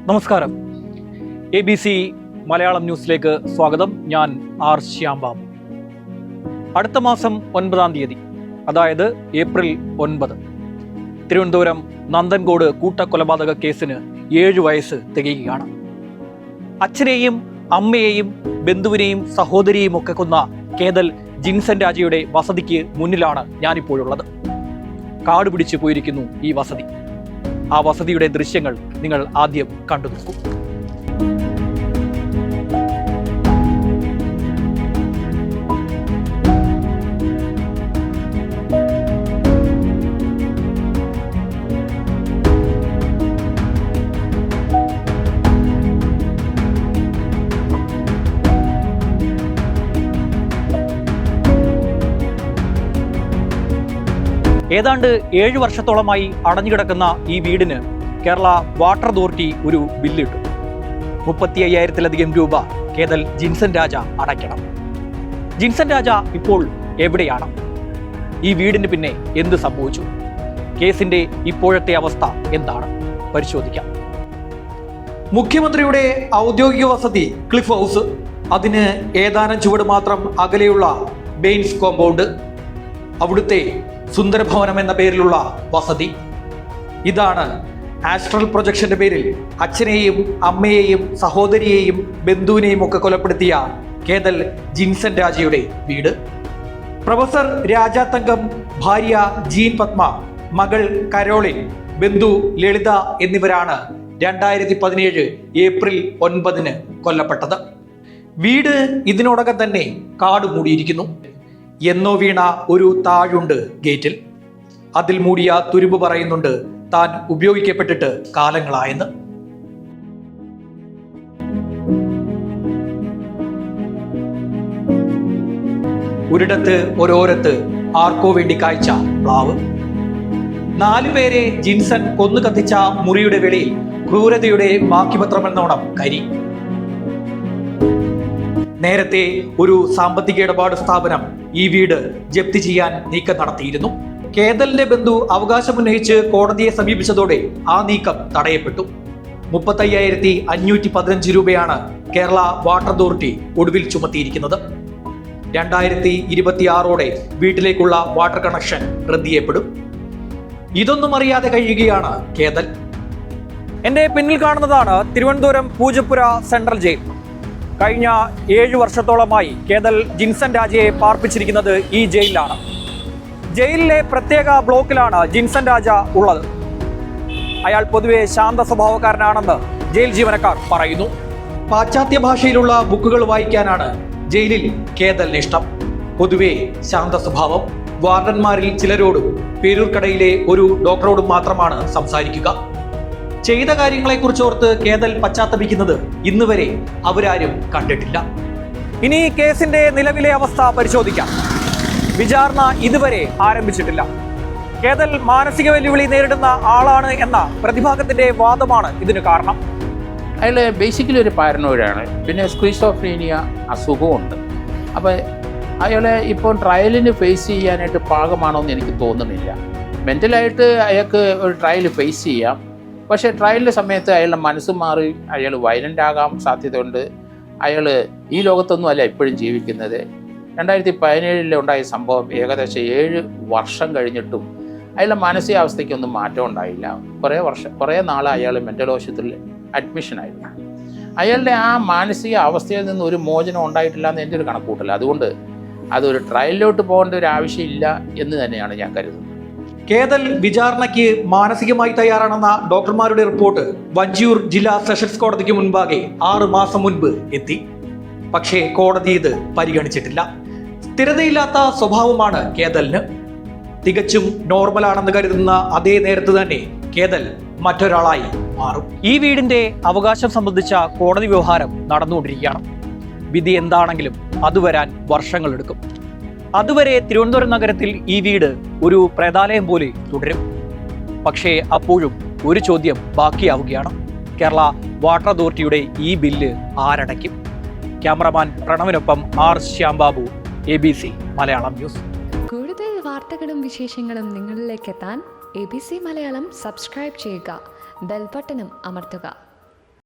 നമസ്കാരം. ABC മലയാളം ന്യൂസിലേക്ക് സ്വാഗതം. ഞാൻ ആർ ശ്യാംബാബു. അടുത്ത മാസം 9-ാം തീയതി, അതായത് ഏപ്രിൽ 9, തിരുവനന്തപുരം നന്ദൻകോട് കൂട്ടക്കൊലപാതക കേസിന് 7 വയസ്സ് തികയുകയാണ്. അച്ഛനെയും അമ്മയെയും ബന്ധുവിനെയും സഹോദരിയെയും ഒക്കെ കൊന്ന കേതൽ ജിൻസൺ രാജയുടെ വസതിക്ക് മുന്നിലാണ് ഞാനിപ്പോഴുള്ളത്. കാട് പിടിച്ചു പോയിരിക്കുന്നു ഈ വസതി. ആ വസതിയുടെ ദൃശ്യങ്ങൾ നിങ്ങൾ ആദ്യം കണ്ടു നോക്കൂ. ഏതാണ്ട് 7 വർഷത്തോളമായി അടഞ്ഞുകിടക്കുന്ന ഈ വീടിന് കേരള വാട്ടർ അതോറിറ്റി ഒരു ബില്ലിട്ടു. 35,000-ത്തിലധികം രൂപ കേതൽ ജിൻസൺ രാജ അടയ്ക്കണം. ജിൻസൺ രാജ ഇപ്പോൾ എവിടെയാണ്? ഈ വീടിന് പിന്നെ എന്ത് സംഭവിച്ചു? കേസിന്റെ ഇപ്പോഴത്തെ അവസ്ഥ എന്താണ്? പരിശോധിക്കാം. മുഖ്യമന്ത്രിയുടെ ഔദ്യോഗിക വസതി ക്ലിഫ് ഹൗസ്, അതിന് ഏതാനും ചുവട് മാത്രം അകലെയുള്ള ബെയിൻസ് കോമ്പൗണ്ട്, അവിടുത്തെ സുന്ദരഭവനം എന്ന പേരിലുള്ള വസതി. ഇതാണ് ആസ്ട്രൽ പ്രൊജക്ഷന്റെ പേരിൽ അച്ഛനെയും അമ്മയെയും സഹോദരിയെയും ബന്ധുവിനെയും ഒക്കെ കൊലപ്പെടുത്തിയ കേതൽ ജിൻസൺ രാജയുടെ വീട്. പ്രൊഫസർ രാജാതങ്കം, ഭാര്യ ജീൻ പത്മ, മകൾ കരോളിൻ, ബന്ധു ലളിത എന്നിവരാണ് 2017 ഏപ്രിൽ 9 കൊല്ലപ്പെട്ടത്. വീട് ഇതിനോടകം തന്നെ കാട് മൂടിയിരിക്കുന്നു. എന്നോ വീണ ഒരു താഴുണ്ട് ഗേറ്റിൽ. അതിൽ മൂടിയ തുരുമ്പ് പറയുന്നുണ്ട് താൻ ഉപയോഗിക്കപ്പെട്ടിട്ട് കാലങ്ങളായെന്ന്. ഒരിടത്ത് ഓരോരത്ത് ആർക്കോ വേണ്ടി കായ്ച്ച പ്ലാവ്. 4 പേരെ ജിൻസൺ കൊന്നു കത്തിച്ച മുറിയുടെ വെളിയിൽ ക്രൂരതയുടെ ബാക്കിപത്രമെന്നോണം കരി. നേരത്തെ ഒരു സാമ്പത്തിക ഇടപാട് സ്ഥാപനം ഈ വീട് ജപ്തി ചെയ്യാൻ നീക്കം നടത്തിയിരുന്നു. കേതലിന്റെ ബന്ധു അവകാശമുന്നയിച്ച് കോടതിയെ സമീപിച്ചതോടെ ആ നീക്കം തടയപ്പെട്ടു. 35,515 രൂപയാണ് കേരള വാട്ടർ അതോറിറ്റി ഒടുവിൽ ചുമത്തിയിരിക്കുന്നത്. 2026 വീട്ടിലേക്കുള്ള വാട്ടർ കണക്ഷൻ റദ്ദ് ചെയ്യപ്പെടും. ഇതൊന്നും അറിയാതെ കഴിയുകയാണ് കേതൽ. എന്റെ പിന്നിൽ കാണുന്നതാണ് തിരുവനന്തപുരം പൂജപ്പുര സെൻട്രൽ ജയിൽ. കഴിഞ്ഞ 7 വർഷത്തോളമായി കേതൽ ജിൻസൺ രാജയെ പാർപ്പിച്ചിരിക്കുന്നത് ഈ ജയിലിലാണ്. ജയിലിലെ പ്രത്യേക ബ്ലോക്കിലാണ് ജിൻസൺ രാജ ഉള്ളത്. അയാൾ പൊതുവെ ശാന്ത സ്വഭാവക്കാരനാണെന്ന് ജയിൽ ജീവനക്കാർ പറയുന്നു. പാശ്ചാത്യ ഭാഷയിലുള്ള ബുക്കുകൾ വായിക്കാനാണ് ജയിലിൽ കേതലിന് ഇഷ്ടം. പൊതുവെ ശാന്ത സ്വഭാവം. വാർഡന്മാരിൽ ചിലരോടും പേരൂർക്കടയിലെ ഒരു ഡോക്ടറോടും മാത്രമാണ് സംസാരിക്കുക. ചെയ്ത കാര്യങ്ങളെക്കുറിച്ച് ഓർത്ത് കേതൽ പശ്ചാത്തപിക്കുന്നത് ഇന്ന് വരെ അവരാരും കണ്ടിട്ടില്ല. ഇനി കേസിന്റെ നിലവിലെ അവസ്ഥ പരിശോധിക്കാം. വിചാരണ ഇതുവരെ ആരംഭിച്ചിട്ടില്ല. കേതൽ മാനസിക വെല്ലുവിളി നേരിടുന്ന ആളാണ് എന്ന പ്രതിഭാഗത്തിന്റെ വാദമാണ് ഇതിന് കാരണം. അയാൾ ബേസിക്കലി ഒരു പാരനോയിഡാണ്. പിന്നെ സ്ക്രിസോഫ്രീനിയ അസുഖമുണ്ട്. അപ്പോൾ അയാളെ ഇപ്പോൾ ട്രയലിന് ഫേസ് ചെയ്യാനായിട്ട് പാകമാണോ എന്ന് എനിക്ക് തോന്നുന്നില്ല. മെൻ്റലായിട്ട് അയാൾക്ക് ഒരു ട്രയൽ ഫേസ് ചെയ്യാം. പക്ഷേ ട്രയലിൻ്റെ സമയത്ത് അയാളുടെ മനസ്സ് മാറി അയാൾ വയലൻ്റ് ആകാൻ സാധ്യതയുണ്ട്. അയാൾ ഈ ലോകത്തൊന്നും അല്ല ഇപ്പോഴും ജീവിക്കുന്നത്. 2017 ഉണ്ടായ സംഭവം ഏകദേശം 7 വർഷം കഴിഞ്ഞിട്ടും അയാളുടെ മാനസികാവസ്ഥയ്ക്കൊന്നും മാറ്റം ഉണ്ടായില്ല. കുറേ നാൾ അയാൾ മെൻ്റൽ ഹോസ്പിറ്റലിൽ അഡ്മിഷനായിരുന്നു. അയാളുടെ ആ മാനസിക അവസ്ഥയിൽ നിന്ന് ഒരു മോചനം ഉണ്ടായിട്ടില്ല എന്ന് എൻ്റെ ഒരു കണക്കൂട്ടൽ. അതുകൊണ്ട് അതൊരു ട്രയലിലോട്ട് പോകേണ്ട ഒരു ആവശ്യമില്ല എന്ന് തന്നെയാണ് ഞാൻ കരുതുന്നത്. കേതൽ വിചാരണയ്ക്ക് മാനസികമായി തയ്യാറാണെന്ന ഡോക്ടർമാരുടെ റിപ്പോർട്ട് വഞ്ചിയൂർ ജില്ലാ സെഷൻസ് കോടതിക്ക് മുൻപാകെ 6 മാസം മുൻപ് എത്തി. പക്ഷേ കോടതി ഇത് പരിഗണിച്ചിട്ടില്ല. സ്ഥിരതയില്ലാത്ത സ്വഭാവമാണ് കേതലിന്. തികച്ചും നോർമലാണെന്ന് കരുതുന്ന അതേ നേരത്ത് തന്നെ കേതൽ മറ്റൊരാളായി മാറും. ഈ വീടിന്റെ അവകാശം സംബന്ധിച്ച കോടതി വ്യവഹാരം നടന്നുകൊണ്ടിരിക്കുകയാണ്. വിധി എന്താണെങ്കിലും അത് വരാൻ വർഷങ്ങളെടുക്കും. അതുവരെ തിരുവനന്തപുരം നഗരത്തിൽ ഈ വീട് ഒരു പ്രേതാലയം പോലെ തുടരും. പക്ഷേ അപ്പോഴും ഒരു ചോദ്യം ബാക്കിയാവുകയാണ്. കേരള വാട്ടർ അതോറിറ്റിയുടെ ഈ ബില്ല് ആരടയ്ക്കും? ക്യാമറമാൻ പ്രണവിനൊപ്പം R Shyambabu, ABC Malayalam news. കൂടുതൽ വാർത്തകളും വിശേഷങ്ങളും നിങ്ങളിലേക്ക് എത്താൻ ABC മലയാളം സബ്സ്ക്രൈബ് ചെയ്യുക, ബെൽ ബട്ടണും അമർത്തുക.